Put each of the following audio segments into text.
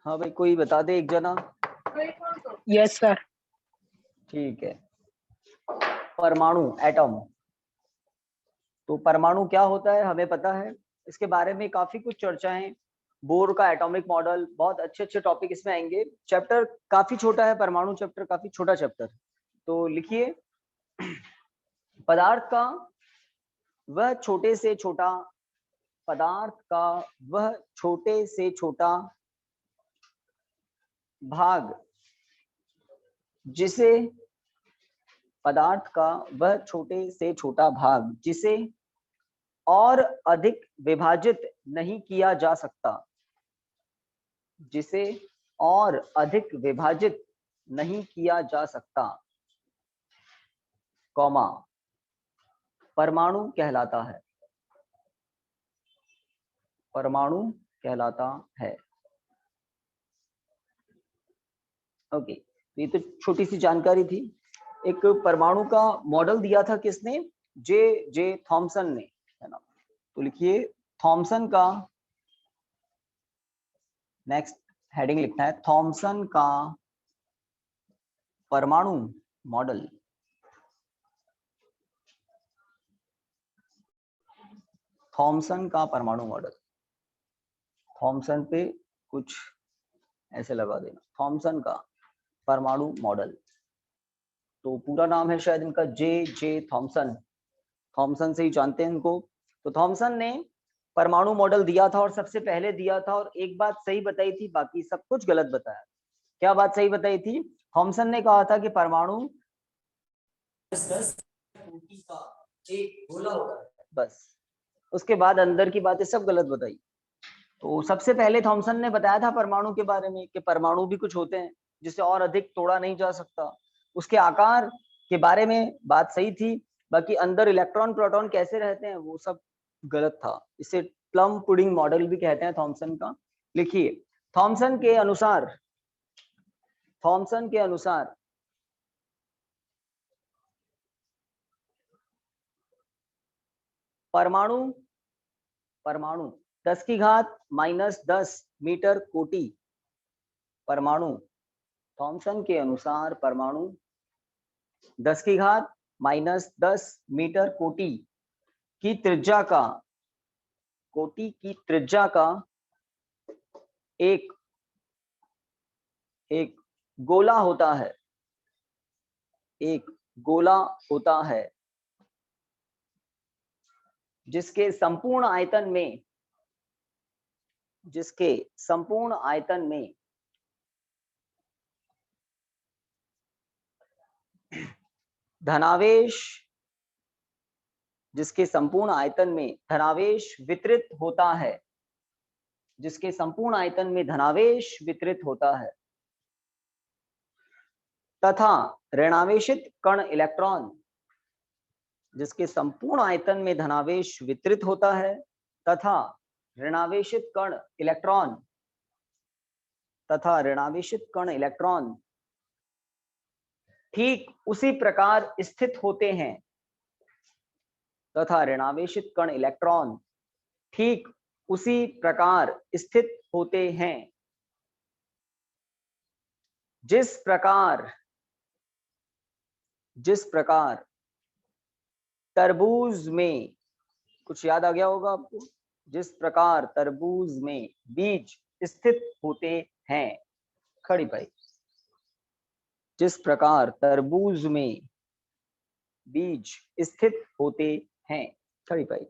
हाँ भाई, कोई बता दे एक जना। Yes sir. ठीक है, परमाणु, एटम। तो परमाणु क्या होता है हमें पता है, इसके बारे में काफी कुछ चर्चाएं। बोर का एटॉमिक मॉडल, बहुत अच्छे अच्छे टॉपिक इसमें आएंगे। चैप्टर काफी छोटा है, परमाणु चैप्टर काफी छोटा चैप्टर। तो लिखिए, पदार्थ का वह छोटे से छोटा, पदार्थ का वह छोटे से छोटा भाग जिसे, पदार्थ का वह छोटे से छोटा भाग जिसे और अधिक विभाजित नहीं किया जा सकता, जिसे और अधिक विभाजित नहीं किया जा सकता, कॉमा, परमाणु कहलाता है। परमाणु कहलाता है। ओके, ये तो छोटी सी जानकारी थी। एक परमाणु का मॉडल दिया था किसने, जे थॉमसन ने, है ना। तो लिखिए, थॉमसन का, नेक्स्ट हेडिंग लिखना है, थॉमसन का परमाणु मॉडल। थॉमसन का परमाणु मॉडल, थॉमसन पे कुछ ऐसे लगा देना, थॉमसन का परमाणु मॉडल। तो पूरा नाम है शायद इनका जे थॉमसन, थॉमसन से ही जानते हैं इनको। तो थॉमसन ने परमाणु मॉडल दिया था और सबसे पहले दिया था, और एक बात सही बताई थी, बाकी सब कुछ गलत बताया। क्या बात सही बताई थी? थॉमसन ने कहा था कि परमाणु का एक गोला होता है, बस। उसके बाद अंदर की बातें सब गलत बताई। तो सबसे पहले थॉमसन ने बताया था परमाणु के बारे में कि परमाणु भी कुछ होते हैं जिसे और अधिक तोड़ा नहीं जा सकता। उसके आकार के बारे में बात सही थी, बाकी अंदर इलेक्ट्रॉन प्रोटॉन कैसे रहते हैं वो सब गलत था। इसे प्लम पुडिंग मॉडल भी कहते हैं थॉमसन का। लिखिए, थॉमसन के अनुसार, थॉमसन के अनुसार परमाणु, परमाणु 10 की घात -10 मीटर कोटि, परमाणु, थॉमसन के अनुसार परमाणु 10 की घात -10 मीटर कोटि की त्रिज्या का, कोटि की त्रिज्या का एक एक गोला होता है, एक गोला होता है जिसके संपूर्ण आयतन में, जिसके संपूर्ण आयतन में धनावेश, जिसके संपूर्ण आयतन में धनावेश वितरित होता है, जिसके संपूर्ण आयतन में धनावेश वितरित होता है, तथा ऋणावेशित कण इलेक्ट्रॉन, जिसके संपूर्ण आयतन में धनावेश वितरित होता है तथा ऋणावेशित कण इलेक्ट्रॉन, तथा ऋणावेशित कण इलेक्ट्रॉन ठीक उसी प्रकार स्थित होते हैं, तथा ऋणावेशित कण इलेक्ट्रॉन ठीक उसी प्रकार स्थित होते हैं जिस प्रकार, जिस प्रकार तरबूज में, कुछ याद आ गया होगा आपको, जिस प्रकार तरबूज में बीज स्थित होते हैं, खड़ी पाई, जिस प्रकार तरबूज में बीज स्थित होते हैं, खड़ी पाई।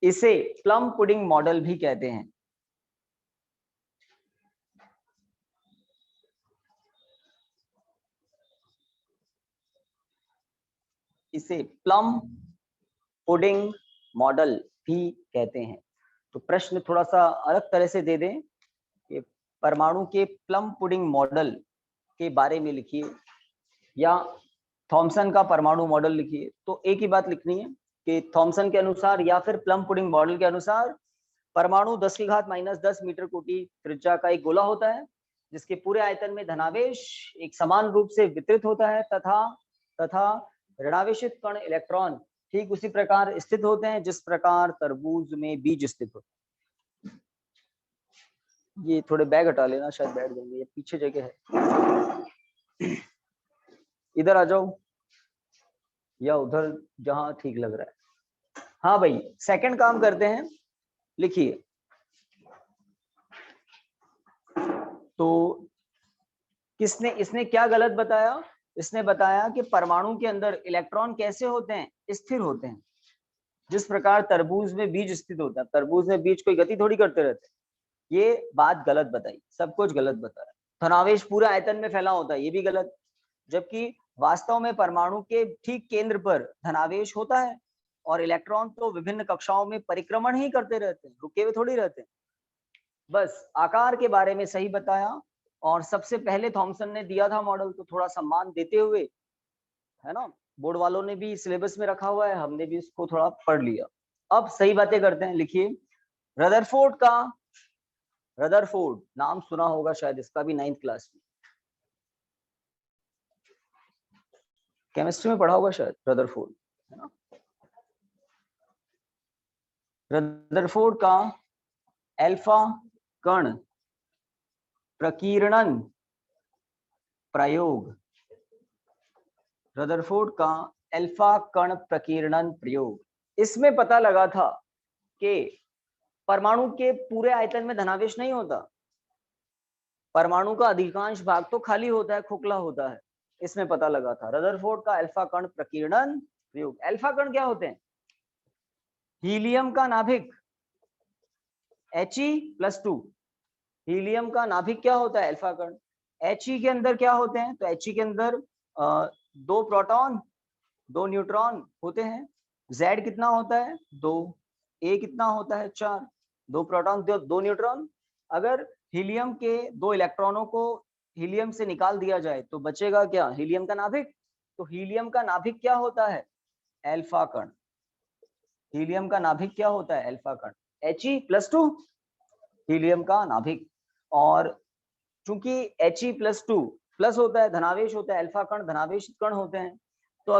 इसे प्लम पुडिंग मॉडल भी कहते हैं। इसे प्लम पुडिंग मॉडल भी कहते हैं। तो प्रश्न थोड़ा सा अलग तरह से दे दें कि परमाणु के प्लम पुडिंग मॉडल के बारे में लिखिए, या थॉमसन का परमाणु मॉडल लिखिए। तो एक ही बात लिखनी है कि थॉमसन के अनुसार या फिर प्लम पुडिंग मॉडल के अनुसार परमाणु 10 की घात -10 मीटर कोटि त्रिज्या का एक गोला होता है जिसके पूरे आयतन में धनावेश एक समान रूप से वितरित होता है तथा ऋणावेशित कण इलेक्ट्रॉन ठीक उसी प्रकार स्थित होते हैं जिस प्रकार तरबूज में बीज स्थित होते हैं। ये थोड़े बैग हटा लेना, शायद बैठ जाएंगे, ये पीछे जगह है। इधर आ जाओ या उधर, जहां ठीक लग रहा है। हाँ भाई, सेकंड काम करते हैं, लिखिए। तो किसने, इसने क्या गलत बताया? इसने बताया कि परमाणु के अंदर इलेक्ट्रॉन कैसे होते हैं? स्थिर होते हैं। जिस प्रकार तरबूज में बीज स्थित होता है, तरबूज में बीज कोई गति थोड़ी करते रहते हैं। ये बात गलत बताई, सब कुछ गलत बताया। धनावेश पूरा आयतन में फैला होता है, ये भी गलत। जबकि वास्तव में परमाणु के ठीक केंद्र पर धनावेश होता है और इलेक्ट्रॉन तो विभिन्न कक्षाओं में परिक्रमण ही करते रहते हैं, रुके हुए थोड़ी रहते हैं। बस आकार के बारे में सही बताया, और सबसे पहले थॉमसन ने दिया था मॉडल, तो थोड़ा सम्मान देते हुए, है ना, बोर्ड वालों ने भी सिलेबस में रखा हुआ है, हमने भी इसको थोड़ा पढ़ लिया। अब सही बातें करते हैं, लिखिए। रदरफोर्ड नाम सुना होगा शायद इसका भी 9th क्लास में, केमिस्ट्री में पढ़ा होगा शायद, रदरफोर्ड, है ना। रदरफोर्ड का अल्फा कण प्रकीर्णन प्रयोग, रदरफोर्ड का अल्फा कण प्रकीर्णन प्रयोग, इसमें पता लगा था कि परमाणु के पूरे आयतन में धनावेश नहीं होता, परमाणु का अधिकांश भाग तो खाली होता है, खोखला होता है। इसमें पता लगा था रदरफोर्ड का अल्फा कण प्रकीर्णन प्रयोग। अल्फा कण क्या होते हैं? हीलियम का नाभिक He+2, हीलियम का नाभिक क्या होता है? अल्फा कण। He के अंदर क्या होते हैं? तो He के अंदर 2 प्रोटॉन 2 न्यूट्रॉन होते हैं। Z कितना होता है? 2। A कितना होता है? 4। 2 प्रोटॉन 2 न्यूट्रॉन। अगर हीलियम के 2 इलेक्ट्रॉनों को हीलियम से निकाल दिया जाए तो बचेगा क्या? हीलियम का नाभिक। तो हीलियम का नाभिक क्या होता है? अल्फा कण। हीलियम का नाभिक क्या होता है? अल्फा कण। He+2 हीलियम का नाभिक। और चूंकि He+2 प्लस होता है, धनावेश होता है, अल्फा कण धनावेश कण होते हैं, तो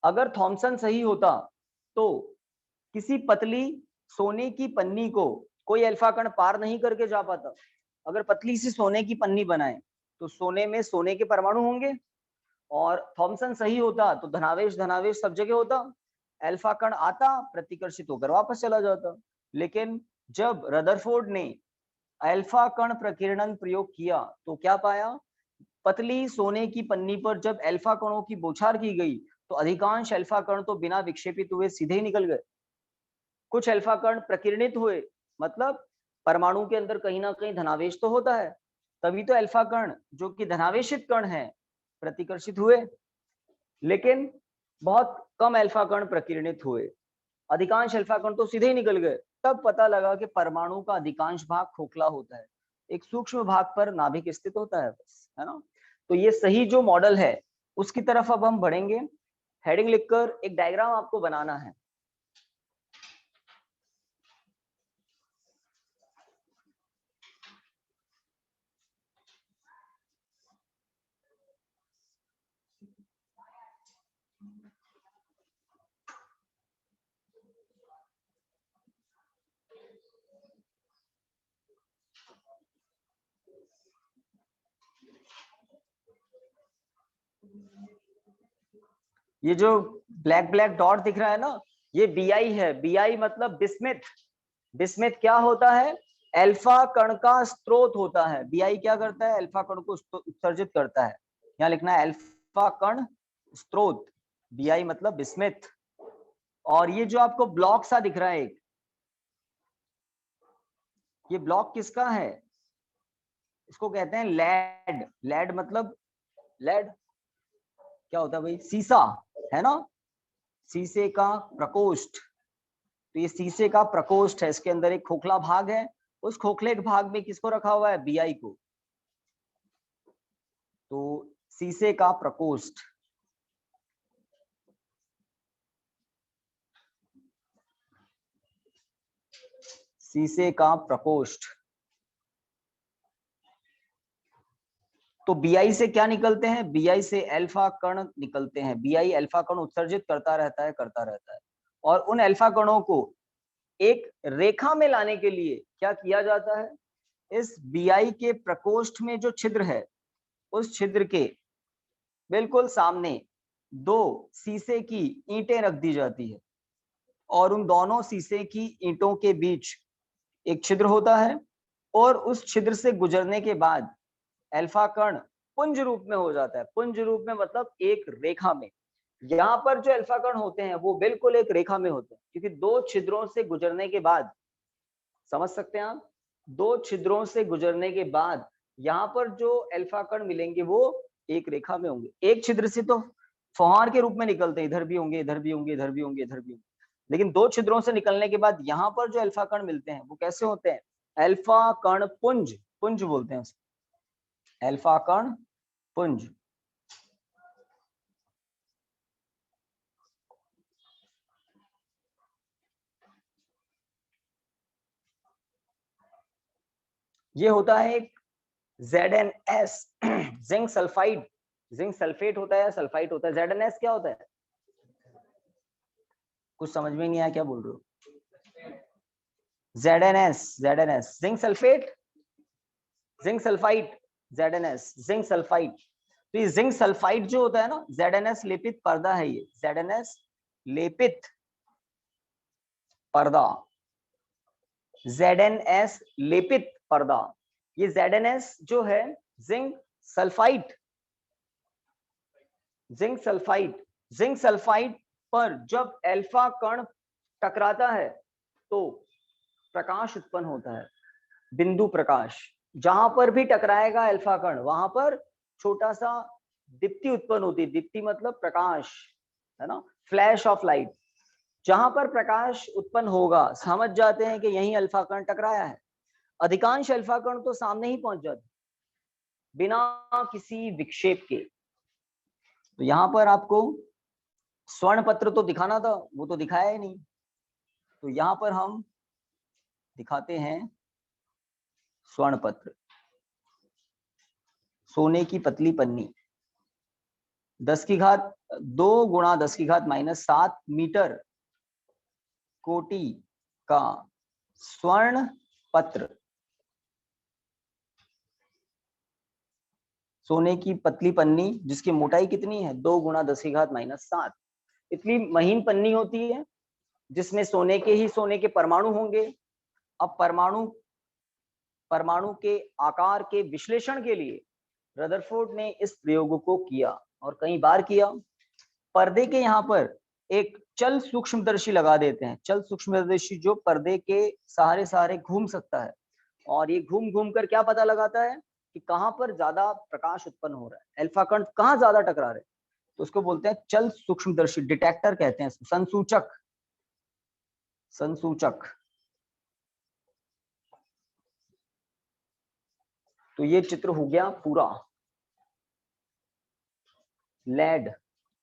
अगर थॉमसन सही होता तो किसी पतली सोने की पन्नी को कोई अल्फा कण पार नहीं करके जा पाता। अगर पतली सी सोने की पन्नी बनाए तो सोने में सोने के परमाणु होंगे, और थॉमसन सही होता तो धनावेश धनावेश सब जगह होता, अल्फा कण आता, प्रतिकर्षित होकर वापस चला जाता। लेकिन जब रदरफोर्ड ने अल्फा कण प्रकीर्णन प्रयोग किया तो क्या पाया? पतली सोने की पन्नी पर जब अल्फा कणों की बौछार की गई तो अधिकांश अल्फा कण तो बिना विक्षेपित हुए सीधे ही निकल गए। कुछ अल्फा कण प्रकीर्णित हुए, मतलब परमाणु के अंदर कहीं ना कहीं धनावेश तो होता है, तभी तो अल्फा कण जो कि धनावेशित कण है प्रतिकर्षित हुए। लेकिन बहुत कम अल्फा कण प्रकीर्णित हुए, अधिकांश अल्फा कण तो सीधे ही निकल गए। तब पता लगा कि परमाणु का अधिकांश भाग खोखला होता है, एक सूक्ष्म भाग पर नाभिक स्थित होता है, बस, है ना। तो ये सही जो मॉडल है उसकी तरफ अब हम बढ़ेंगे। हेडिंग लिखकर एक डायग्राम आपको बनाना है। ये जो ब्लैक ब्लैक डॉट दिख रहा है ना, ये Bi है। Bi मतलब बिस्मिथ। बिस्मिथ क्या होता है? अल्फा कण का स्रोत होता है। Bi क्या करता है? अल्फा कण को उत्सर्जित करता है। यहाँ लिखना है अल्फा कण स्रोत, Bi मतलब बिस्मिथ। और ये जो आपको ब्लॉक सा दिख रहा है एक, ये ब्लॉक किसका है? इसको कहते हैं लेड। लेड मतलब, लेड क्या होता है भाई? शीशा, है ना, शीशे का प्रकोष्ठ। तो ये शीशे का प्रकोष्ठ है, इसके अंदर एक खोखला भाग है, उस खोखले भाग में किसको रखा हुआ है? Bi को। तो शीशे का प्रकोष्ठ, शीशे का प्रकोष्ठ। तो Bi से क्या निकलते हैं? Bi से अल्फा कण निकलते हैं। Bi अल्फा कण उत्सर्जित करता रहता है, और उन अल्फा कणों को एक रेखा में लाने के लिए क्या किया जाता है? इस BI के प्रकोष्ठ में जो छिद्र है, उस छिद्र के बिल्कुल सामने दो शीशे की ईंटें रख दी जाती है और उन दोनों शीशे की ईंटों के बीच एक छिद्र होता है और उस छिद्र से गुजरने के बाद अल्फा कण पुंज रूप में हो जाता है। पुंज रूप में मतलब एक रेखा में। यहाँ पर जो अल्फा कण होते हैं वो बिल्कुल एक रेखा में होते हैं, क्योंकि दो छिद्रों से गुजरने के बाद, समझ सकते हैं आप, दो छिद्रों से गुजरने के बाद यहाँ पर जो अल्फा कण मिलेंगे वो एक रेखा में होंगे। एक छिद्र से तो फुहार के रूप में निकलते हैं, इधर भी होंगे, इधर भी होंगे, इधर भी होंगे, इधर भी होंगे, लेकिन दो छिद्रों से निकलने के बाद यहाँ पर जो अल्फा कण मिलते हैं वो कैसे होते हैं? अल्फा कण पुंज, पुंज बोलते हैं उसको, अल्फा कण पुंज। ये होता है एक ZnS zinc sulphide, zinc sulphate होता है या सल्फाइड होता है। ZnS क्या होता है? कुछ समझ में नहीं आया, क्या बोल रहे हो? ZnS, ZnS zinc sulphate, zinc sulphide, ZnS zinc sulphide. तो ये जिंक सल्फाइड जो होता है ना, ZnS लेपित पर्दा है, ये ZnS लेपित पर्दा, ZnS लेपित पर्दा। ये ZnS जो है zinc sulphide, zinc sulphide, zinc sulphide पर जब अल्फा कण टकराता है तो प्रकाश उत्पन्न होता है, बिंदु प्रकाश। जहां पर भी टकराएगा अल्फा कण वहां पर छोटा सा दीप्ति उत्पन्न होती है। दीप्ति मतलब प्रकाश, है ना, फ्लैश ऑफ लाइट। जहां पर प्रकाश उत्पन्न होगा समझ जाते हैं कि यही अल्फा कण टकराया है। अधिकांश अल्फा कण तो सामने ही पहुंच जाते बिना किसी विक्षेप के। तो यहाँ पर आपको स्वर्ण पत्र तो दिखाना था, वो तो दिखाया ही नहीं, तो यहाँ पर हम दिखाते हैं स्वर्ण पत्र। सोने की पतली पन्नी 10 की घात 2 गुणा 10 की घात -7 मीटर कोटि का स्वर्ण पत्र, सोने की पतली पन्नी जिसकी मोटाई कितनी है 2 गुणा 10 की घात -7, इतनी महीन पन्नी होती है जिसमें सोने के परमाणु होंगे। अब परमाणु के आकार के विश्लेषण के लिए रदरफोर्ड ने इस प्रयोग को किया और कई बार किया। पर्दे के यहाँ पर एक चल सूक्ष्मदर्शी लगा देते हैं, चल सूक्ष्मदर्शी जो पर्दे के सहारे सहारे घूम सकता है और ये घूम घूम कर क्या पता लगाता है कि कहाँ पर ज्यादा प्रकाश उत्पन्न हो रहा है, अल्फा कण कहाँ ज्यादा टकरा रहे हैं। तो उसको बोलते हैं चल सूक्ष्मदर्शी, डिटेक्टर कहते हैं, संसूचक, संसूचक। तो ये चित्र हो गया पूरा। लेड,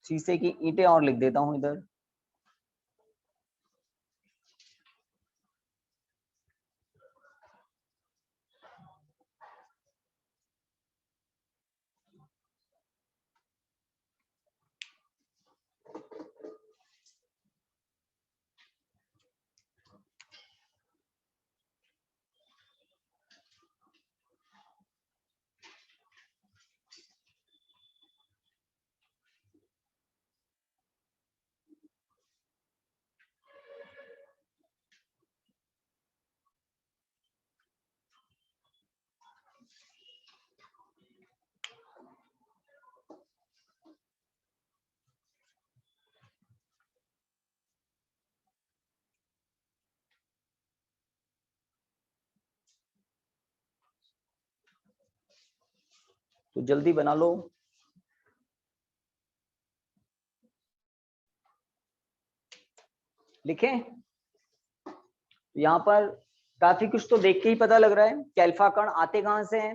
शीशे की ईंटें और लिख देता हूं इधर। तो जल्दी बना लो। लिखें। यहाँ पर काफी कुछ तो देख के ही पता लग रहा है कि अल्फा कण आते कहां से हैं।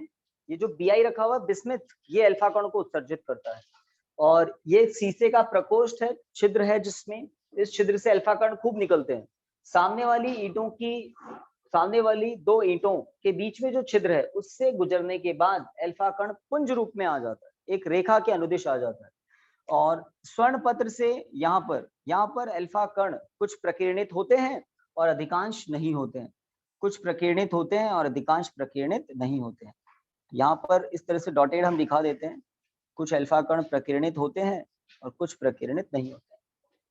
ये जो BI रखा हुआ बिस्मिथ, ये अल्फा कण को उत्सर्जित करता है और ये शीशे का प्रकोष्ठ है, छिद्र है जिसमें इस छिद्र से अल्फा कण खूब निकलते हैं। सामने वाली दो ईंटों के बीच में जो छिद्र है उससे गुजरने के बाद अल्फा कण पुंज रूप में आ जाता है, एक रेखा के अनुदिश आ जाता है। और स्वर्ण पत्र से यहाँ पर अल्फा कण कुछ प्रकीर्णित होते हैं और अधिकांश नहीं होते हैं। कुछ प्रकीर्णित होते हैं और अधिकांश प्रकीर्णित नहीं होते हैं। यहाँ पर इस तरह से डॉटेड हम दिखा देते हैं, कुछ अल्फा कण प्रकीर्णित होते हैं और कुछ प्रकीर्णित नहीं होते हैं।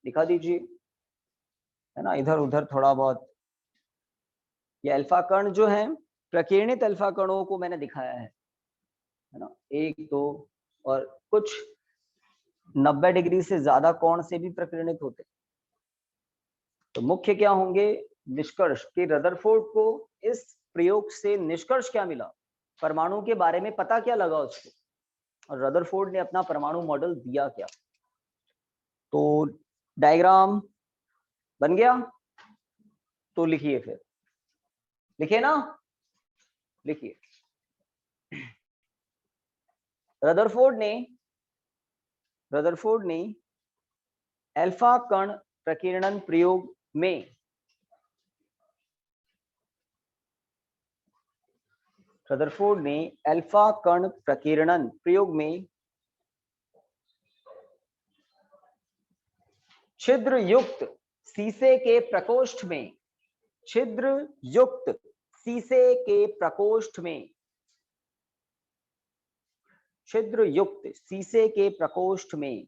दिखा दीजिए, है ना, इधर उधर थोड़ा बहुत। ये अल्फा कण जो है, प्रकीर्णित अल्फा कणों को मैंने दिखाया है ना, 1 2, और कुछ 90 डिग्री से ज्यादा कोण से भी प्रकीर्णित होते हैं। तो मुख्य क्या होंगे निष्कर्ष कि रदरफोर्ड को इस प्रयोग से निष्कर्ष क्या मिला, परमाणु के बारे में पता क्या लगा उसको, और रदरफोर्ड ने अपना परमाणु मॉडल दिया क्या। तो डायग्राम बन गया, तो लिखिए, फिर लिखिए ना, लिखिए। रदरफोर्ड ने अल्फा कण प्रकीर्णन प्रयोग में रदरफोर्ड ने अल्फा कण प्रकीर्णन प्रयोग में छिद्र युक्त शीशे के प्रकोष्ठ में, छिद्र युक्त शीशे के प्रकोष्ठ में, छिद्र युक्त शीशे के प्रकोष्ठ में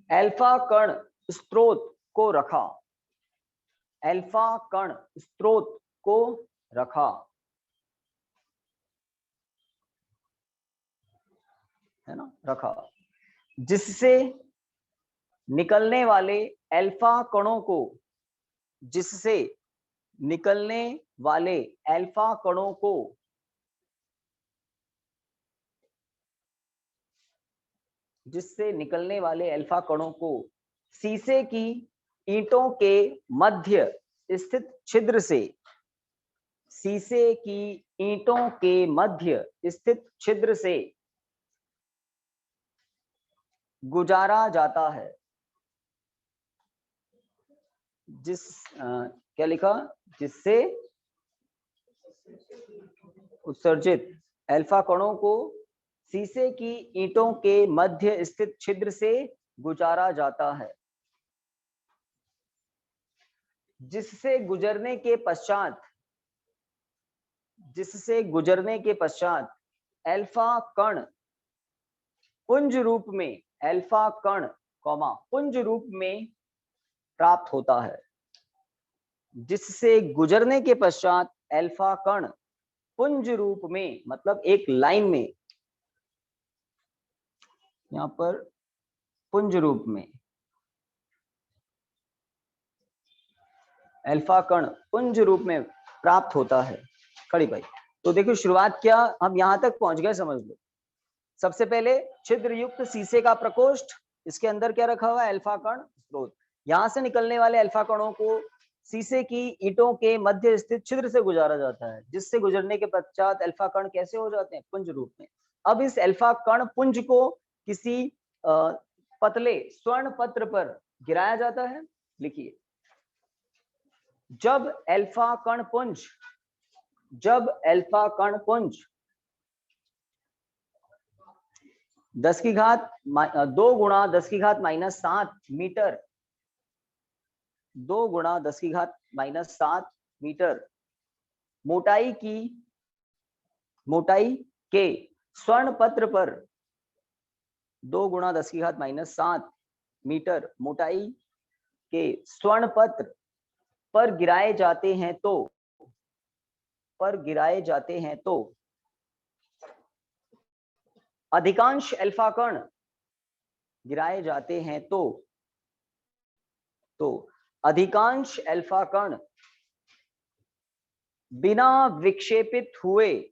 अल्फा कण स्रोत को रखा, अल्फा कण स्रोत को रखा, है ना, रखा, जिससे निकलने वाले अल्फा कणों को, जिससे निकलने वाले अल्फा कणों को जिससे निकलने वाले अल्फा कणों को शीशे की ईंटों के मध्य स्थित छिद्र से, शीशे की ईंटों के मध्य स्थित छिद्र से गुजारा जाता है। क्या लिखा, जिससे उत्सर्जित अल्फा कणों को शीशे की ईंटों के मध्य स्थित छिद्र से गुजारा जाता है, जिससे गुजरने के पश्चात अल्फा कण पुंज रूप में, अल्फा कण पुंज रूप में प्राप्त होता है, जिससे गुजरने के पश्चात अल्फा कण पुंज रूप में, मतलब एक लाइन में, यहाँ पर पुंज रूप में अल्फा कण पुंज रूप में प्राप्त होता है। खड़ी भाई, तो देखो शुरुआत क्या, हम यहां तक पहुंच गए, समझ लो। सबसे पहले छिद्र युक्त शीशे का प्रकोष्ठ, इसके अंदर क्या रखा हुआ है, अल्फा कण स्रोत। यहां से निकलने वाले अल्फा कणों को शीशे की ईंटों के मध्य स्थित छिद्र से गुजारा जाता है, जिससे गुजरने के पश्चात अल्फा कण कैसे हो जाते हैं, पुंज रूप में। अब इस अल्फा कण पुंज को किसी पतले स्वर्ण पत्र पर गिराया जाता है। लिखिए, जब अल्फा कण पुंज 10 की घात 2 गुणा 10 की घात -7 मीटर, 2 गुणा 10 की घात -7 मीटर मोटाई के स्वर्ण पत्र पर, 2 गुणा 10 की घात -7 मीटर मोटाई के स्वर्ण पत्र पर गिराए जाते हैं तो अधिकांश अल्फा कण गिराए जाते हैं तो अधिकांश अल्फा कण बिना विक्षेपित हुए,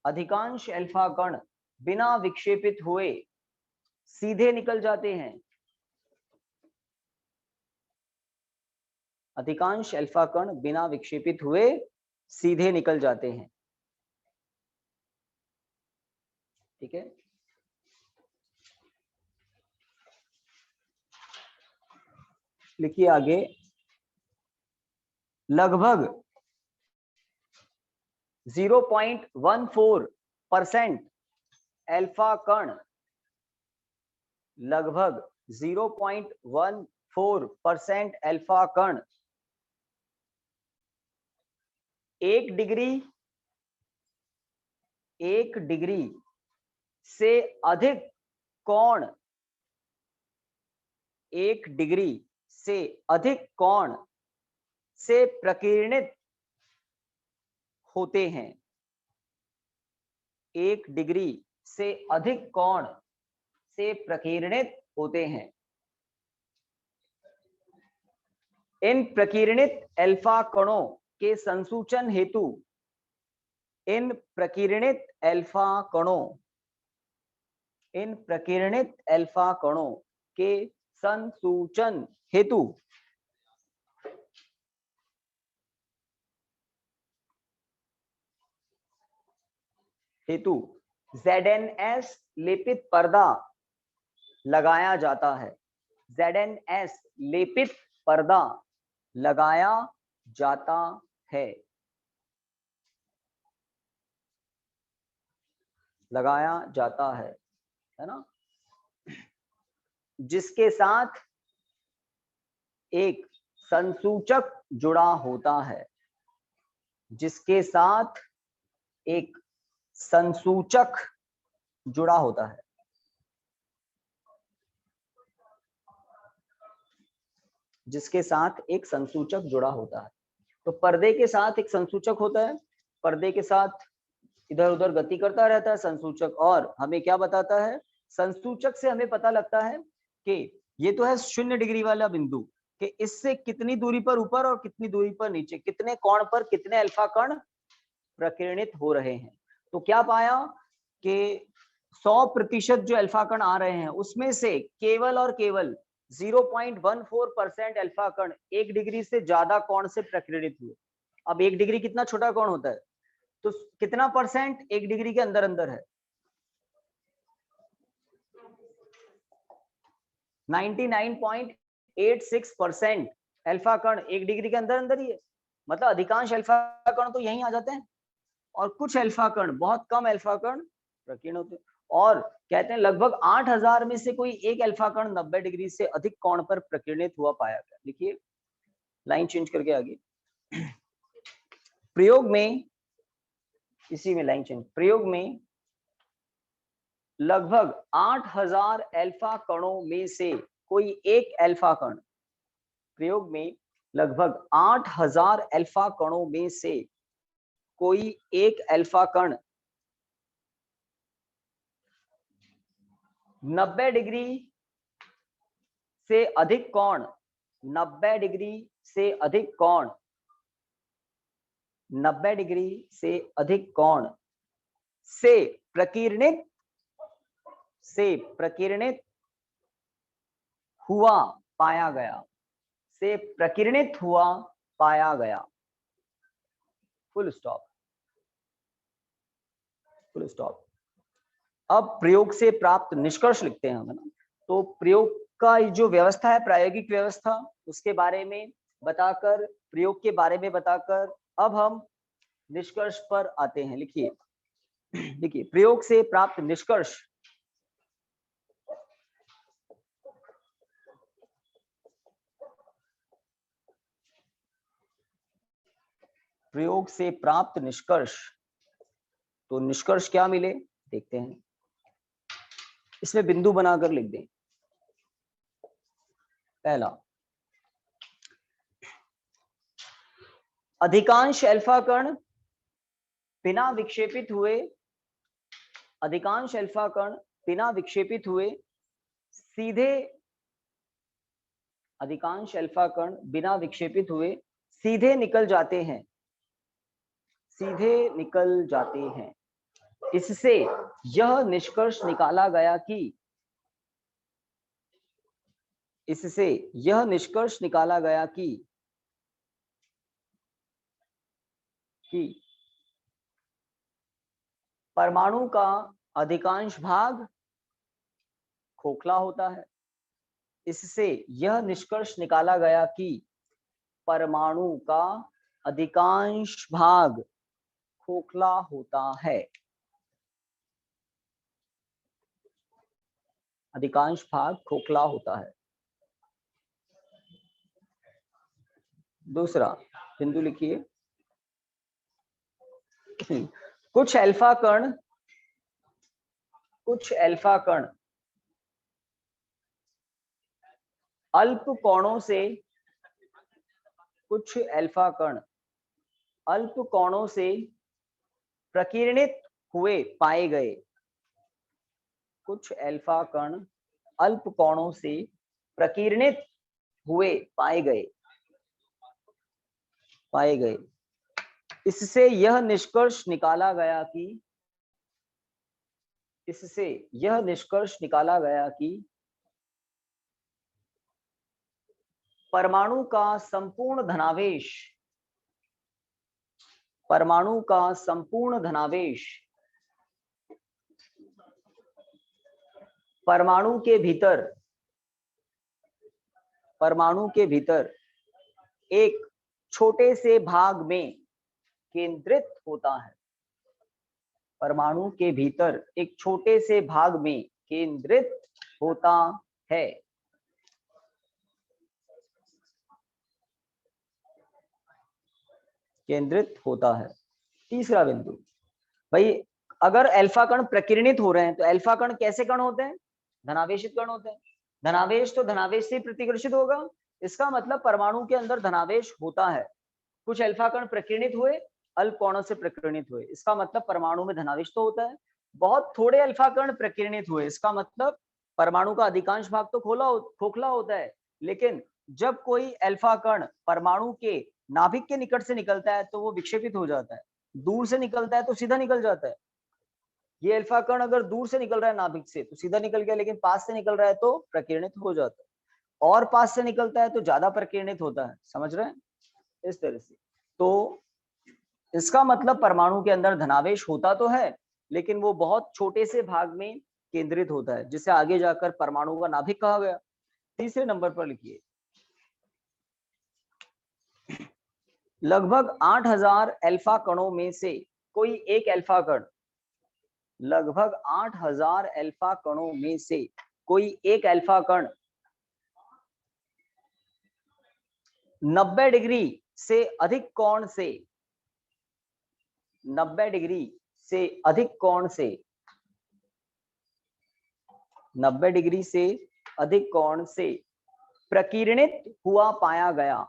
अधिकांश अल्फा कण बिना विक्षेपित हुए सीधे निकल जाते हैं, अधिकांश अल्फा कण बिना विक्षेपित हुए सीधे निकल जाते हैं। ठीक है, लिखिए आगे, लगभग 0.14% अल्फा कण, लगभग 0.14% अल्फा कण 1 डिग्री से अधिक कोण 1 डिग्री से अधिक कोण से प्रकीर्णित होते हैं। 1 डिग्री से अधिक कोण से प्रकीर्णित होते हैं। इन प्रकीर्णित अल्फा कणों के संसूचन हेतु इन प्रकीर्णित अल्फा कणों के संसूचन हेतु ZNS लेपित पर्दा लगाया जाता है। ZNS लेपित पर्दा लगाया जाता है। है ना, जिसके साथ एक संसूचक जुड़ा होता है। जिसके साथ एक संसूचक जुड़ा होता है। जिसके साथ एक संसूचक जुड़ा होता है। तो पर्दे के साथ एक संसूचक होता है। पर्दे के साथ इधर उधर गति करता रहता है संसूचक, और हमें क्या बताता है? संसूचक से हमें पता लगता है कि ये तो है 0 डिग्री वाला बिंदु, कि इससे कितनी दूरी पर ऊपर और कितनी दूरी पर नीचे, कितने कोण पर कितने अल्फा कण प्रकीर्णित हो रहे हैं। तो क्या पाया कि 100% जो अल्फा कण आ रहे हैं उसमें से केवल और केवल 0.14% अल्फा कण 1 डिग्री से ज्यादा कोण से प्रकीर्णित हुए। अब 1 डिग्री कितना छोटा कोण होता है, तो कितना परसेंट 1 डिग्री के अंदर अंदर है? 99.86% अल्फा कण 1 डिग्री के अंदर अंदर ही है। मतलब अधिकांश अल्फा कण तो यहीं आ जाते हैं, और कुछ अल्फा कण, बहुत कम अल्फा कण प्रकीर्ण होते हैं। और कहते हैं लगभग 8000 में से कोई एक अल्फा कण 90 डिग्री से अधिक कोण पर प्रकीर्णित हुआ पाया गया। देखिए लाइन चेंज करके आगे, प्रयोग में, इसी में लाइन चेंज, प्रयोग में लगभग 8000 अल्फा कणों में से कोई एक अल्फा कण, प्रयोग में लगभग 8000 अल्फा कणों में से कोई एक अल्फा कण 90 डिग्री से अधिक कोण, 90 डिग्री से अधिक कोण, 90 डिग्री से अधिक कोण से प्रकीर्णित हुआ पाया गया। से प्रकीर्णित हुआ पाया गया। Full stop. Full stop. अब प्रयोग से प्राप्त निष्कर्ष लिखते हैं हम, है ना। तो प्रयोग का जो व्यवस्था है, प्रायोगिक व्यवस्था, उसके बारे में बताकर, प्रयोग के बारे में बताकर अब हम निष्कर्ष पर आते हैं। लिखिए, देखिए प्रयोग से प्राप्त निष्कर्ष। प्रयोग से प्राप्त निष्कर्ष, तो निष्कर्ष क्या मिले देखते हैं। इसमें बिंदु बनाकर लिख दें। पहला, अधिकांश अल्फा कण बिना विक्षेपित हुए, अधिकांश अल्फा कण बिना विक्षेपित हुए सीधे, अधिकांश अल्फा कण बिना विक्षेपित हुए सीधे निकल जाते हैं, सीधे निकल जाते हैं। इससे यह निष्कर्ष निकाला गया कि, इससे यह निष्कर्ष निकाला गया कि परमाणु का अधिकांश भाग खोखला होता है। इससे यह निष्कर्ष निकाला गया कि परमाणु का अधिकांश भाग खोखला होता है। अधिकांश भाग खोखला होता है। दूसरा बिंदु लिखिए, कुछ अल्फा कण अल्प कोणों से प्रकीर्णित हुए पाए गए। कुछ अल्फा कण अल्प कोणों से प्रकीर्णित हुए पाए गए। इससे यह निष्कर्ष निकाला गया कि परमाणु का संपूर्ण धनावेश परमाणु के भीतर एक छोटे से भाग में केंद्रित होता है। परमाणु के भीतर एक छोटे से भाग में केंद्रित होता है। तीसरा बिंदु, भाई अगर अल्फा कण प्रकीर्णित हो रहे हैं तो अल्फा कण कैसे कण होते हैं? धनावेशित कण होते हैं। धनावेश तो धनावेश से प्रतिकर्षित होगा, इसका मतलब परमाणु के अंदर धनावेश होता है। कुछ अल्फा कण प्रकीर्णित हुए, अल्प कोणों से प्रकीर्णित हुए, इसका मतलब परमाणु में धनावेश तो होता है। बहुत थोड़े अल्फा कण प्रकीर्णित हुए, इसका मतलब परमाणु का अधिकांश भाग तो खोखला होता है। लेकिन जब कोई अल्फा कण परमाणु के नाभिक के निकट से निकलता है तो वो विक्षेपित हो जाता है, दूर से निकलता है तो सीधा निकल जाता है। ये अल्फा कण अगर दूर से निकल रहा है नाभिक से तो सीधा निकल गया, लेकिन पास से निकल रहा है तो प्रकीर्णित हो जाता है, और पास से निकलता है तो ज्यादा प्रकीर्णित होता है। समझ रहे हैं? इस तरह से तो इसका मतलब परमाणु के अंदर धनावेश होता तो है, लेकिन वो बहुत छोटे से भाग में केंद्रित होता है, जिसे आगे जाकर परमाणु का नाभिक कहा गया। तीसरे नंबर पर लिखिए, लगभग 8000 अल्फा कणों में से कोई एक अल्फा कण, लगभग 8000 अल्फा कणों में से कोई एक अल्फा कण 90 डिग्री से अधिक कोण से 90 डिग्री से अधिक कोण से 90 डिग्री से अधिक कोण से प्रकीर्णित हुआ पाया गया।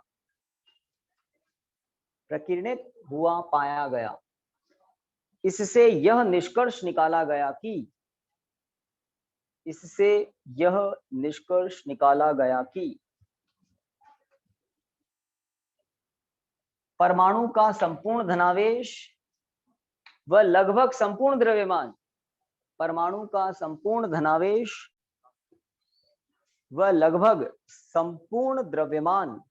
इससे यह निष्कर्ष निकाला गया कि परमाणु का संपूर्ण धनावेश व लगभग संपूर्ण द्रव्यमान, परमाणु का संपूर्ण धनावेश व लगभग संपूर्ण द्रव्यमान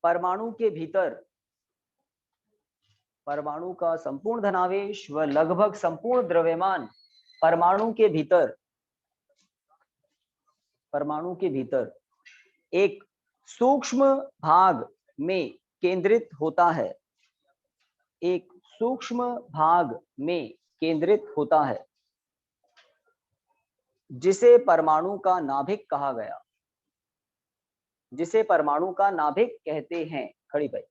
परमाणु के भीतर, परमाणु का संपूर्ण धनावेश व लगभग संपूर्ण द्रव्यमान परमाणु के भीतर एक सूक्ष्म भाग में केंद्रित होता है। एक सूक्ष्म भाग में केंद्रित होता है, जिसे परमाणु का नाभिक कहा गया, जिसे परमाणु का नाभिक कहते हैं। खड़ी भाई,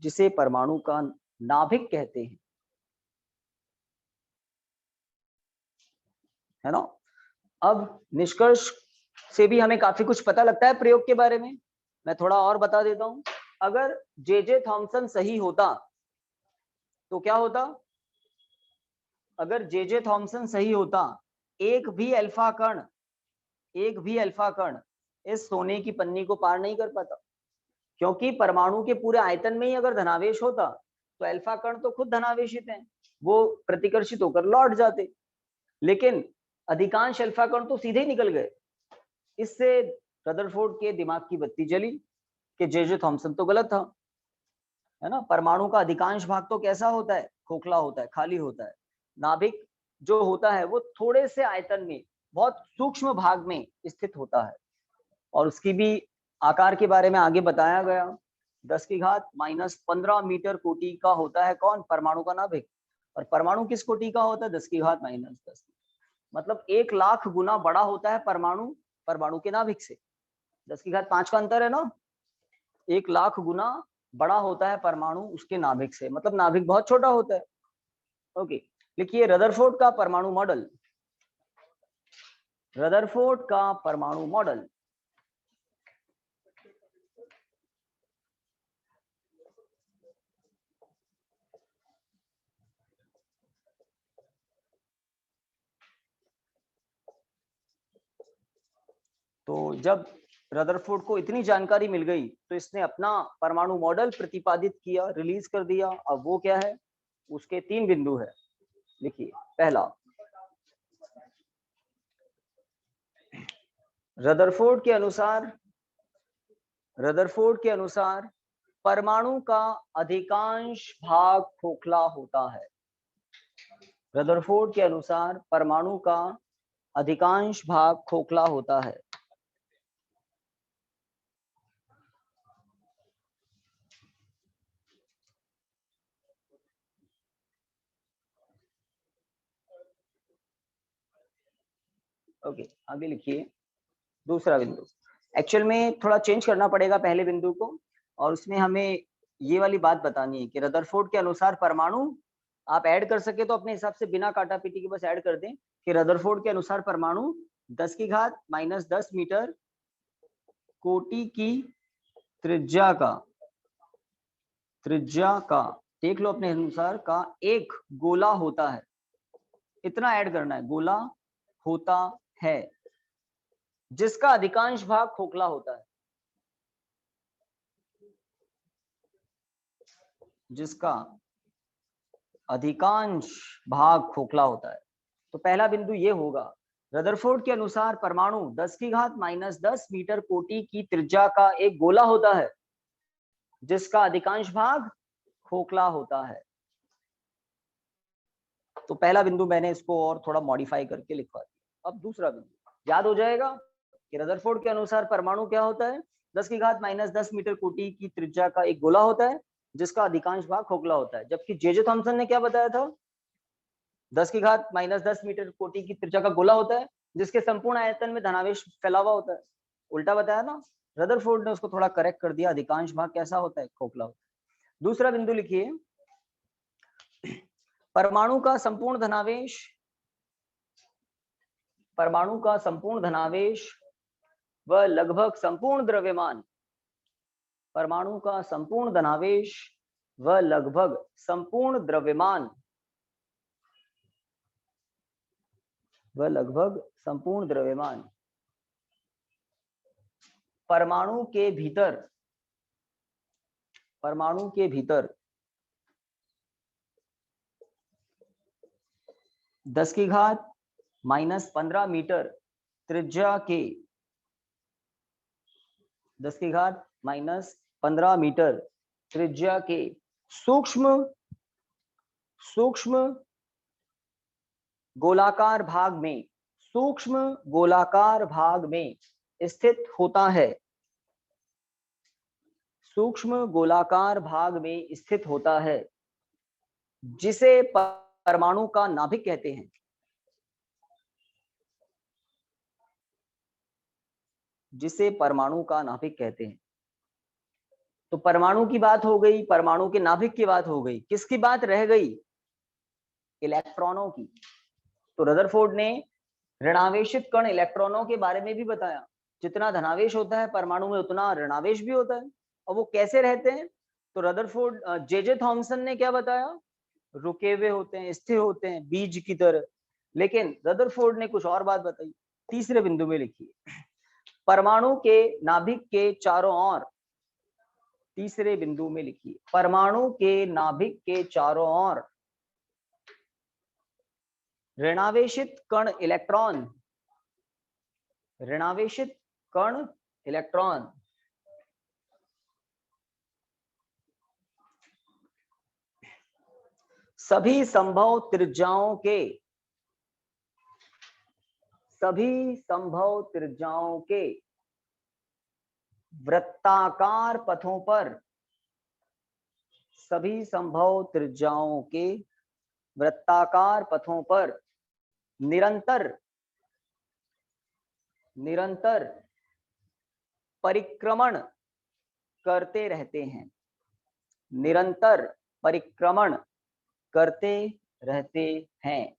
जिसे परमाणु का नाभिक कहते हैं, है ना। अब निष्कर्ष से भी हमें काफी कुछ पता लगता है प्रयोग के बारे में। मैं थोड़ा और बता देता हूं। अगर जे थॉमसन सही होता तो क्या होता? अगर जे थॉमसन सही होता, एक भी अल्फा कण इस सोने की पन्नी को पार नहीं कर पाता, क्योंकि परमाणु के पूरे आयतन में ही अगर धनावेश होता तो अल्फा कण तो खुद धनावेशित हैं, वो प्रतिकर्षित होकर लौट जाते, लेकिन अधिकांश अल्फा कण तो सीधे ही निकल गए। इससे रदरफोर्ड के दिमाग की बत्ती जली कि जे थॉमसन तो गलत था, है ना। परमाणु का अधिकांश भाग तो कैसा होता है? खोखला होता है, खाली होता है। नाभिक जो होता है वो थोड़े से आयतन में बहुत सूक्ष्म भाग में स्थित होता है, और उसकी भी आकार के बारे में आगे बताया गया 10 की घात -15 मीटर कोटि का होता है कौन? परमाणु का नाभिक। और परमाणु किस कोटि का होता है? 10 की घात -10। मतलब 1 लाख गुना बड़ा होता है परमाणु परमाणु के नाभिक से। 10 की घात 5 का अंतर है ना, 1 लाख गुना बड़ा होता है परमाणु उसके नाभिक से, मतलब नाभिक बहुत छोटा होता है। ओके, लिखिए रदरफोर्ड का परमाणु मॉडल। रदरफोर्ड का परमाणु मॉडल। तो जब रदरफोर्ड को इतनी जानकारी मिल गई तो इसने अपना परमाणु मॉडल प्रतिपादित किया, रिलीज कर दिया। अब वो क्या है? उसके 3 बिंदु है। लिखिए, पहला, रदरफोर्ड के अनुसार परमाणु का अधिकांश भाग खोखला होता है। रदरफोर्ड के अनुसार परमाणु का अधिकांश भाग खोखला होता है। ओके, आगे लिखिए दूसरा बिंदु। एक्चुअल में थोड़ा चेंज करना पड़ेगा पहले बिंदु को, और उसमें हमें ये वाली बात बतानी है कि रदरफोर्ड के अनुसार परमाणु, आप ऐड कर सके तो अपने हिसाब से बिना काटा पीटी के बस ऐड कर दें कि रदरफोर्ड के अनुसार परमाणु 10 की घात -10 मीटर कोटि की त्रिज्या का देख लो अपने अनुसार का एक गोला होता है। इतना ऐड करना है, गोला होता है जिसका अधिकांश भाग खोखला होता है। जिसका अधिकांश भाग खोखला होता है। तो पहला बिंदु ये होगा, रदरफोर्ड के अनुसार परमाणु 10 की घात -10 मीटर कोटि की त्रिज्या का एक गोला होता है जिसका अधिकांश भाग खोखला होता है। तो पहला बिंदु मैंने इसको और थोड़ा मॉडिफाई करके लिखवा दिया। अब दूसरा बिंदु याद हो जाएगा कि रदरफोर्ड के अनुसार परमाणु क्या होता है? 10 की घात -10 मीटर कोटि की त्रिज्या का एक गोला होता है जिसका अधिकांश भाग खोखला होता है। जबकि जे थॉमसन ने क्या बताया था? 10 की घात -10 मीटर कोटि की त्रिज्या का गोला होता है जिसके संपूर्ण आयतन में धनावेश फैला हुआ होता है। उल्टा बताया ना, रदरफोर्ड ने उसको थोड़ा करेक्ट कर दिया, अधिकांश भाग कैसा होता है? खोखला होता है। दूसरा बिंदु लिखिए, परमाणु का संपूर्ण धनावेश व लगभग संपूर्ण द्रव्यमान, परमाणु का संपूर्ण धनावेश व लगभग संपूर्ण द्रव्यमान परमाणु के भीतर 10 की घात -15 मीटर त्रिज्या के 10 की घात -15 मीटर त्रिज्या के सूक्ष्म गोलाकार भाग में स्थित होता है। सूक्ष्म गोलाकार भाग में स्थित होता है जिसे परमाणु का नाभिक कहते हैं। तो परमाणु की बात हो गई, परमाणु के नाभिक की बात हो गई, किसकी बात रह गई? इलेक्ट्रॉनों की। तो रदरफोर्ड ने ऋणावेशित कण इलेक्ट्रॉनों के बारे में भी बताया। जितना धनावेश होता है परमाणु में उतना ऋणावेश भी होता है। और वो कैसे रहते हैं? तो रदरफोर्ड जे थॉमसन ने क्या बताया? रुके हुए होते हैं, स्थिर होते हैं, बीज की तरह। लेकिन रदरफोर्ड ने कुछ और बात बताई। तीसरे बिंदु में लिखिए, परमाणु के नाभिक के चारों ओर, तीसरे बिंदु में लिखिए, परमाणु के नाभिक के चारों ओर ऋणावेशित कण इलेक्ट्रॉन सभी संभव त्रिज्याओं के वृत्ताकार पथों पर सभी संभव त्रिज्याओं के वृत्ताकार पथों पर निरंतर परिक्रमण करते रहते हैं, निरंतर परिक्रमण करते रहते हैं।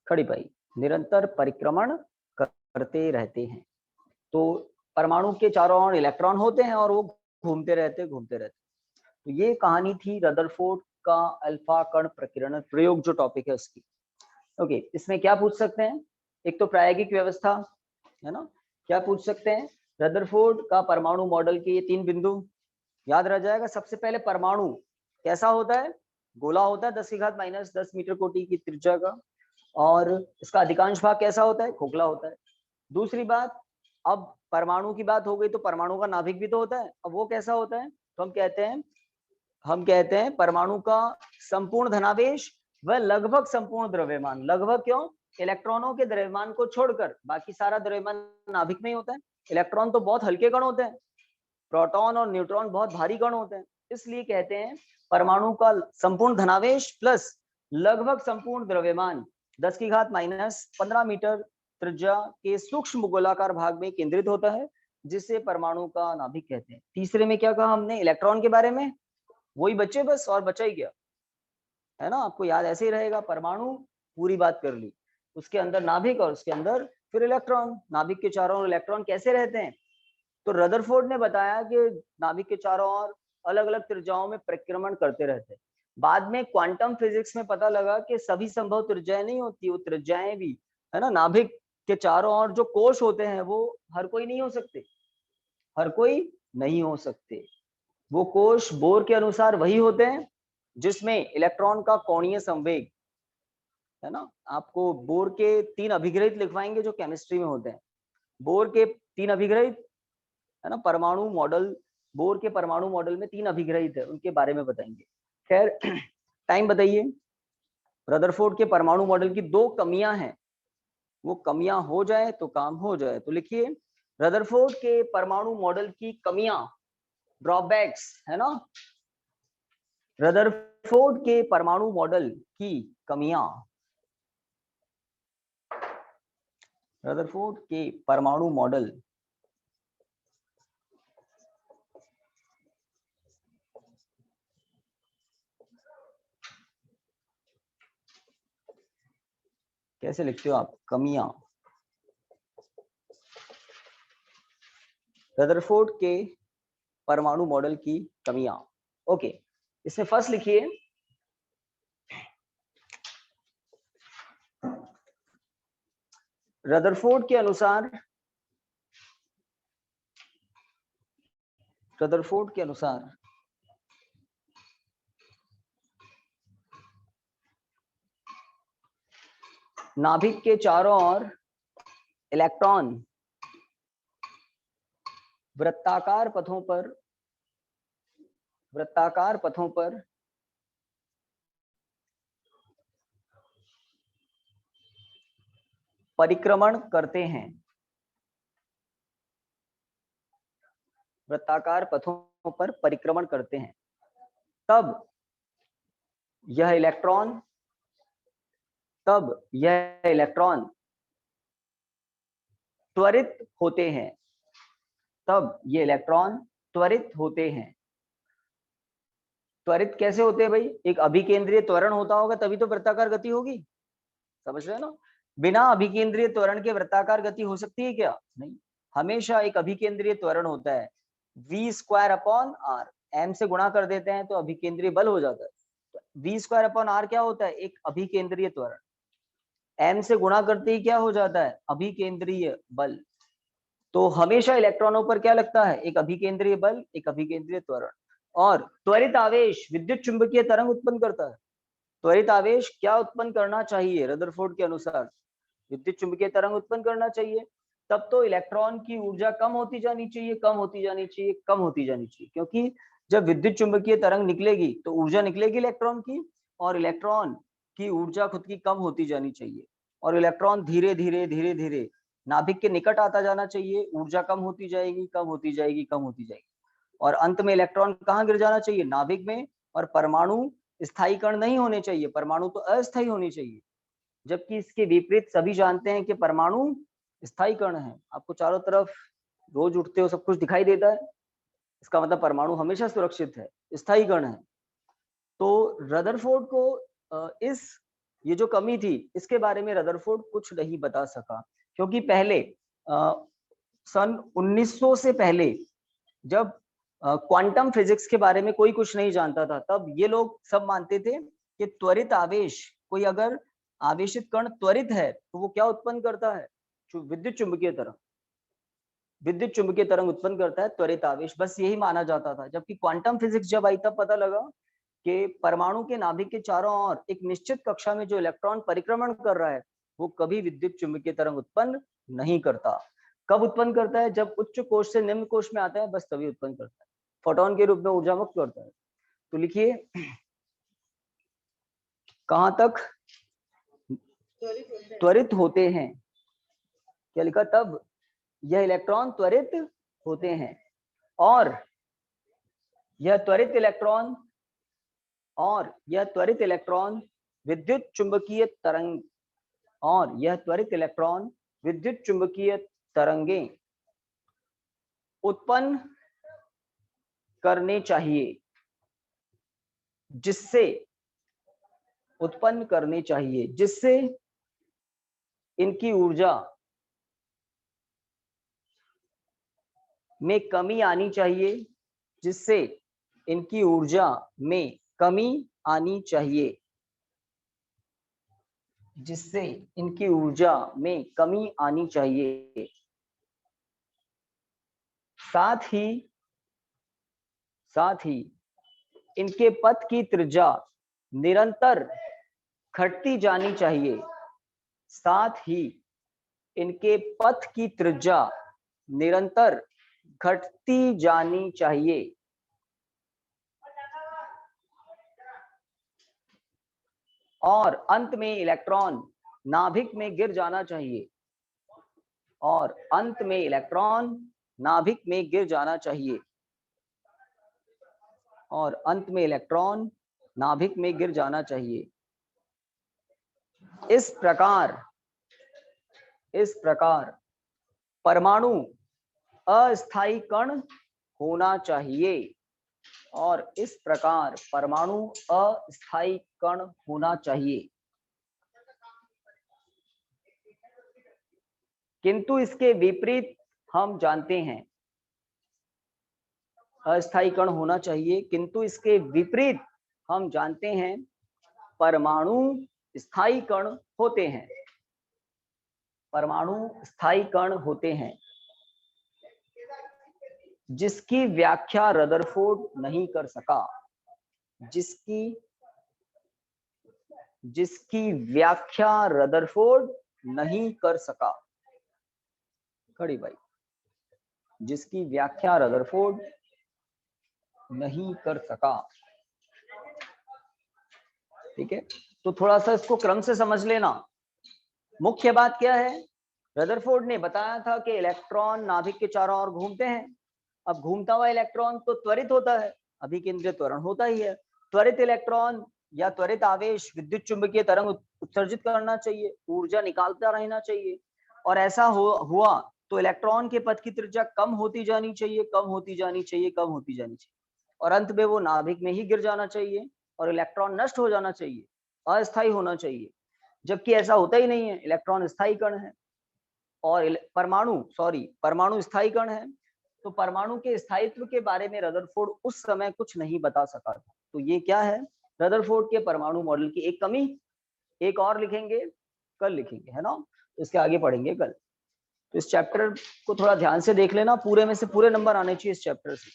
खड़ी पाई, निरंतर परिक्रमण करते रहते हैं। तो परमाणु के चारों ओर इलेक्ट्रॉन होते हैं और वो घूमते रहते। तो ये कहानी थी रदरफोर्ड का अल्फा कण प्रकीर्णन प्रयोग, जो टॉपिक है उसकी। ओके, इसमें क्या पूछ सकते हैं? एक तो प्रायोगिक व्यवस्था है ना, क्या पूछ सकते हैं? रदरफोर्ड का परमाणु मॉडल के ये 3 बिंदु याद रह जाएगा। सबसे पहले परमाणु कैसा होता है? गोला होता है 10⁻⁻10 मीटर कोटि की त्रिज्या का, और इसका अधिकांश भाग कैसा होता है? खोखला होता है। दूसरी बात, अब परमाणु की बात हो गई तो परमाणु का नाभिक भी तो होता है। अब वो कैसा होता है? तो हम कहते हैं परमाणु का संपूर्ण धनावेश व लगभग संपूर्ण द्रव्यमान। लगभग क्यों? इलेक्ट्रॉनों के द्रव्यमान को छोड़कर बाकी सारा द्रव्यमान नाभिक में ही होता है। इलेक्ट्रॉन तो बहुत हल्के कण होते हैं, प्रोटॉन और न्यूट्रॉन बहुत भारी कण होते हैं, इसलिए कहते हैं परमाणु का संपूर्ण धनावेश प्लस लगभग संपूर्ण द्रव्यमान 10⁻⁻15 मीटर त्रिज्या के सूक्ष्म गोलाकार भाग में केंद्रित होता है, जिसे परमाणु का नाभिक कहते हैं। तीसरे में क्या कहा हमने? इलेक्ट्रॉन के बारे में। वही बच्चे बस, और बचा ही क्या है ना, आपको याद ऐसे ही रहेगा। परमाणु पूरी बात कर ली, उसके अंदर नाभिक और उसके अंदर फिर इलेक्ट्रॉन। नाभिक के चारों ओर इलेक्ट्रॉन कैसे रहते हैं? तो रदरफोर्ड ने बताया कि नाभिक के चारों ओर अलग अलग त्रिज्याओं में परिक्रमण करते रहते हैं। बाद में क्वांटम फिजिक्स में पता लगा कि सभी संभव त्रिज्याएं नहीं होती, वो त्रिज्याएं भी है ना, नाभिक के चारों ओर जो कोश होते हैं वो हर कोई नहीं हो सकते, हर कोई नहीं हो सकते। वो कोश बोर के अनुसार वही होते हैं जिसमें इलेक्ट्रॉन का कोणीय संवेग है ना। आपको बोर के 3 अभिग्रहित लिखवाएंगे जो केमिस्ट्री में होते हैं। बोर के 3 अभिग्रहित है ना, परमाणु मॉडल, बोर के परमाणु मॉडल में 3 अभिग्रहित है, उनके बारे में बताएंगे। खैर टाइम बताइए। रदरफोर्ड के परमाणु मॉडल की 2 कमियां हैं, वो कमियां हो जाए तो काम हो जाए। तो लिखिए, रदरफोर्ड के परमाणु मॉडल की कमियां, ड्रॉबैक्स है ना। रदरफोर्ड के परमाणु मॉडल की कमियां, रदरफोर्ड के परमाणु मॉडल कैसे लिखते हो आप? कमियां, रदरफोर्ड के परमाणु मॉडल की कमियां। ओके, इसमें फर्स्ट लिखिए, रदरफोर्ड के अनुसार, रदरफोर्ड के अनुसार नाभिक के चारों ओर इलेक्ट्रॉन वृत्ताकार पथों पर परिक्रमण करते हैं, वृत्ताकार पथों पर परिक्रमण करते हैं। तब यह इलेक्ट्रॉन त्वरित होते हैं, तब ये इलेक्ट्रॉन त्वरित होते हैं। त्वरित कैसे होते हैं भाई? एक अभिकेंद्रीय त्वरण होता होगा तभी तो वृत्ताकार गति होगी, समझ रहे हो ना। बिना अभिकेंद्रीय त्वरण के वृत्ताकार गति हो सकती है क्या? नहीं, हमेशा एक अभिकेंद्रीय त्वरण होता है। v²/r, m से गुणा कर देते हैं तो अभिकेंद्रीय बल हो जाता है। तो v²/r क्या होता है? एक अभिकेंद्रीय त्वरण। m से गुणा करते ही क्या हो जाता है? अभिकेंद्रीय बल। तो हमेशा इलेक्ट्रॉनों पर क्या लगता है? एक अभिकेंद्रीय बल, एक अभिकेंद्रीय त्वरण। और त्वरित आवेश विद्युत चुंबकीय तरंग उत्पन्न करता है। त्वरित आवेश क्या उत्पन्न करना चाहिए? रदरफोर्ड के अनुसार विद्युत चुंबकीय तरंग उत्पन्न करना चाहिए। तब तो इलेक्ट्रॉन की ऊर्जा कम होती जानी चाहिए, क्योंकि जब विद्युत चुंबकीय तरंग निकलेगी तो ऊर्जा निकलेगी इलेक्ट्रॉन की, और इलेक्ट्रॉन की ऊर्जा खुद की कम होती जानी चाहिए। और इलेक्ट्रॉन धीरे धीरे नाभिक के निकट आता जाना चाहिए, ऊर्जा कम होती जाएगी, कम होती जाएगी, कम होती जाएगी, और अंत में इलेक्ट्रॉन कहाँ गिर जाना चाहिए? नाभिक में। और परमाणु स्थायी कण नहीं होने चाहिए, परमाणु तो अस्थायी होने चाहिए, जबकि इसके विपरीत सभी जानते हैं कि परमाणु स्थायी कण है। आपको चारों तरफ रोज उठते हो सब कुछ दिखाई देता है, इसका मतलब परमाणु हमेशा सुरक्षित है, स्थायी कण है। तो रदरफोर्ड को ये जो कमी थी इसके बारे में रदरफोर्ड कुछ नहीं बता सका, क्योंकि पहले सन 1900 से पहले जब क्वांटम फिजिक्स के बारे में कोई कुछ नहीं जानता था, तब ये लोग सब मानते थे कि त्वरित आवेश, कोई अगर आवेशित कण त्वरित है तो वो क्या उत्पन्न करता है? विद्युत चुंबकीय तरंग, विद्युत चुंबकीय तरंग उत्पन्न करता है त्वरित आवेश, बस यही माना जाता था। जबकि क्वांटम फिजिक्स जब आई तब पता लगा कि परमाणु के नाभिक के चारों ओर एक निश्चित कक्षा में जो इलेक्ट्रॉन परिक्रमण कर रहा है वो कभी विद्युत चुंबकीय तरंग उत्पन्न नहीं करता। कब उत्पन्न करता है? जब उच्च कोश से निम्न कोश में आता है, बस तभी उत्पन्न करता है, फोटोन के रूप में ऊर्जा मुक्त करता है। तो लिखिए कहां तक त्वरित होते हैं, क्या लिखा तब? यह इलेक्ट्रॉन त्वरित होते हैं, और यह त्वरित इलेक्ट्रॉन विद्युत चुंबकीय तरंग, और यह त्वरित इलेक्ट्रॉन विद्युत चुंबकीय तरंगें उत्पन्न करने चाहिए, जिससे इनकी ऊर्जा में कमी आनी चाहिए, जिससे इनकी ऊर्जा में कमी आनी चाहिए, जिससे इनकी ऊर्जा में कमी आनी चाहिए। साथ ही इनके पथ की त्रिज्या निरंतर घटती जानी चाहिए। साथ ही इनके पथ की त्रिज्या निरंतर घटती जानी चाहिए। और अंत में इलेक्ट्रॉन नाभिक में गिर जाना चाहिए, और अंत में इलेक्ट्रॉन नाभिक में गिर जाना चाहिए, और अंत में इलेक्ट्रॉन नाभिक में गिर जाना चाहिए। इस प्रकार परमाणु अस्थायी कण होना चाहिए, और इस प्रकार परमाणु अस्थायी कण होना चाहिए। किंतु इसके विपरीत हम जानते हैं, अस्थायी कण होना चाहिए, किंतु इसके विपरीत हम जानते हैं परमाणु स्थायी कण होते हैं। परमाणु स्थायी कण होते हैं, जिसकी व्याख्या रदरफोर्ड नहीं कर सका, जिसकी व्याख्या रदरफोर्ड नहीं कर सका। खड़ी भाई, जिसकी व्याख्या रदरफोर्ड नहीं कर सका। ठीक है, तो थोड़ा सा इसको क्रम से समझ लेना। मुख्य बात क्या है? रदरफोर्ड ने बताया था कि इलेक्ट्रॉन नाभिक के चारों ओर घूमते हैं। अब घूमता हुआ इलेक्ट्रॉन तो त्वरित होता है, अभिकेंद्रिय त्वरण होता ही है। त्वरित इलेक्ट्रॉन या त्वरित आवेश विद्युत चुंबकीय तरंग उत्सर्जित करना चाहिए, ऊर्जा निकालता रहना चाहिए, और ऐसा हुआ तो इलेक्ट्रॉन के पथ की त्रिज्या कम होती जानी चाहिए, कम होती जानी चाहिए, कम होती जानी चाहिए, और अंत में वो नाभिक में ही गिर जाना चाहिए और इलेक्ट्रॉन नष्ट हो जाना चाहिए, अस्थायी होना चाहिए। जबकि ऐसा होता ही नहीं है, इलेक्ट्रॉन स्थायी कण है और परमाणु स्थायी कण है। तो परमाणु के स्थायित्व के बारे में रदरफोर्ड उस समय कुछ नहीं बता सका था। तो ये क्या है? रदरफोर्ड के परमाणु मॉडल की एक कमी। एक और लिखेंगे, कल लिखेंगे, है ना? तो इसके आगे पढ़ेंगे कल। तो इस चैप्टर को थोड़ा ध्यान से देख लेना, पूरे में से पूरे नंबर आने चाहिए इस चैप्टर से।